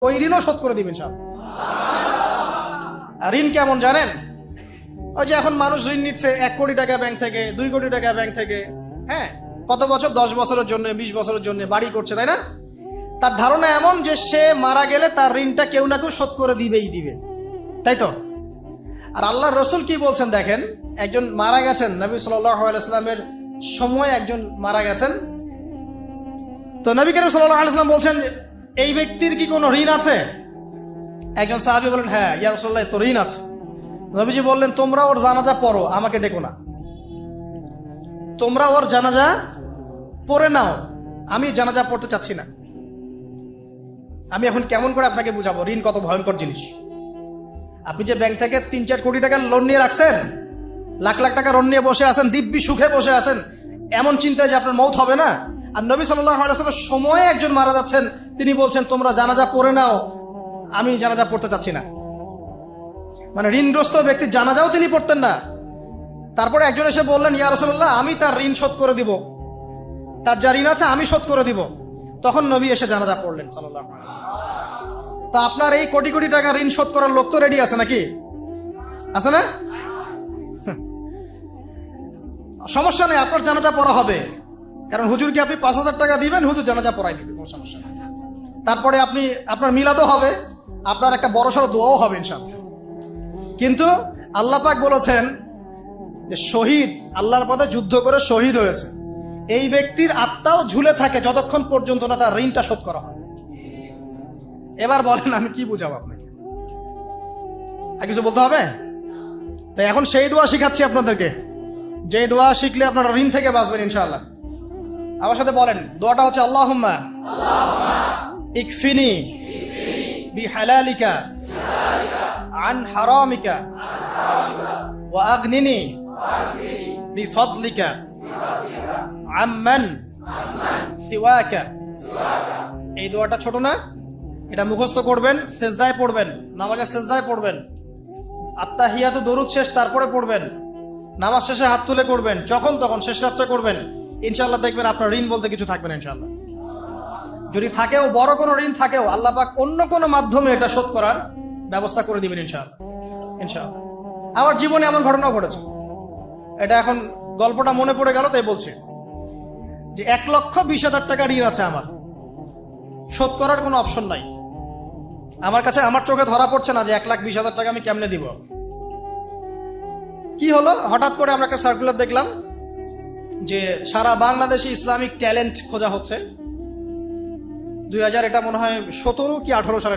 ওই ঋণও শোধ করে দিবেন সব। আর ঋণ কেমন জানেন? ওই যে এখন মানুষ ঋণ নিচ্ছে 1 কোটি টাকা ব্যাংক থেকে, 2 কোটি টাকা ব্যাংক থেকে, হ্যাঁ, কত বছর, 10 বছরের জন্য, 20 বছরের জন্য বাড়ি করছে, তাই না? তার ধারণা এমন যে সে মারা গেলে তার ঋণটা কেউ না কেউ শোধ করে দিবে, তাই তো? আর আল্লাহর রসুল কি বলছেন দেখেন, একজন মারা গেছেন, নবী সাল্লাল্লাহু আলাইহি ওয়াসাল্লামের সময় একজন মারা গেছেন। তো নবী করিম সাল্লাল্লাহু আলাইহি ওয়াসাল্লাম বলছেন, এই ব্যক্তির কি কোনো ঋণ আছে? একজন সাহাবী বলেন, হ্যাঁ ইয়া রাসূলুল্লাহ, তো ঋণ আছে। নবীজি বললেন, তোমরা ওর জানাজা পড়ো, আমাকে ডেকো না। তোমরা ওর জানাজা পড়ে নাও, আমি জানাজা পড়তে চাচ্ছি না। আমি এখন কেমন করে আপনাকে বুঝাবো ঋণ কত ভয়ঙ্কর জিনিস? আপনি যে ব্যাংক থেকে 3-4 কোটি টাকার লোন নিয়ে রাখছেন, লাখ লাখ টাকা লোন নিয়ে বসে আছেন, দিব্যি সুখে বসে আছেন, এমন চিন্তায় যে আপনার মৌত হবে না। আর নবী সাল্লাল্লাহু আলাইহি ওয়াসাল্লামের সময়ে একজন মারা যাচ্ছেন, তিনি বলছেন তোমরা জানাজা পড়ে নাও, আমি জানাজা পড়তে চাচ্ছি না। মানে ঋণগ্রস্ত ব্যক্তির জানাজাও তিনি পড়তেন না। তারপরে একজন এসে বললেন, ইয়া রাসূলুল্লাহ, আমি তার ঋণ শোধ করে দিব, তার যা ঋণ আছে আমি শোধ করে দিব। তখন নবী এসে জানাজা পড়লেন সাল্লাল্লাহু আলাইহি ওয়াসাল্লাম। তা আপনার এই কোটি কোটি টাকা ঋণ শোধ করার লোক তো রেডি আছে নাকি? আছে না? সমস্যা নেই, আপনার জানাজা পড়া হবে। কারণ হুজুরকে আপনি 5,000 টাকা দিবেন, হুজুর জানাজা পড়াই দিবে, কোনো সমস্যা নেই। তারপরে আপনার মিলাদও হবে, আপনার একটা বড়সড় দোয়াও হবে ইনশাআল্লাহ। কিন্তু আল্লাহ পাক বলেছেন যে শহীদ, আল্লাহর পথে যুদ্ধ করে শহীদ হয়েছে, এই ব্যক্তির আত্মাও ঝুলে থাকে যতক্ষণ পর্যন্ত না তার ঋণটা শোধ করা হয়। এবার বলেন আমি কি বুঝাবো আপনাকে? আর কিছু বলতে হবে? তো এখন সেই দোয়া শিখাচ্ছি আপনাদেরকে, যে দোয়া শিখলে আপনারা ঋণ থেকে বাঁচবেন ইনশাআল্লাহ। আমার সাথে বলেন, দোয়াটা হচ্ছে আল্লাহুম্মা ইকফিনি বিহালালিকা আন হারামিকা ওয়া আগনিনি বিফদলিকা আম্মান সিওয়াকা। এই দোয়াটা ছোট না? এটা মুখস্থ করবেন, সেজদায় পড়বেন, নামাজের সেজদায় পড়বেন, আত্তাহিয়াতু দরুদ শেষ তারপরে পড়বেন, নামাজ শেষে হাত তুলে করবেন, যখন তখন শেষ রাত্রে করবেন। ইনশাআল্লাহ দেখবেন আপনার ঋণ বলতে কিছু থাকবে না ইনশাআল্লাহ। যদি থাকেও, বড় কোনো ঋণ থাকেও, আল্লাহ পাক অন্য কোনো মাধ্যমে এটা শোধ করার ব্যবস্থা করে দিবেন ইনশাআল্লাহ। ইনশাআল্লাহ আমার জীবনে এমন ঘটনা ঘটেছে, এটা এখন গল্পটা মনে পড়ে গেল তাই বলছি, যে 1,20,000 টাকা ঋণ আছে আমার, শোধ করার কোনো অপশন নাই আমার কাছে। আমার চোখে ধরা পড়ছে না যে 1,20,000 টাকা আমি কেমনে দিব। কি হলো, হঠাৎ করে আমরা একটা সার্কুলার দেখলাম যে সারা বাংলাদেশে ইসলামিক ট্যালেন্ট খোঁজা হচ্ছে। 2000 এটা মনে হয় 17 কি 18 সালে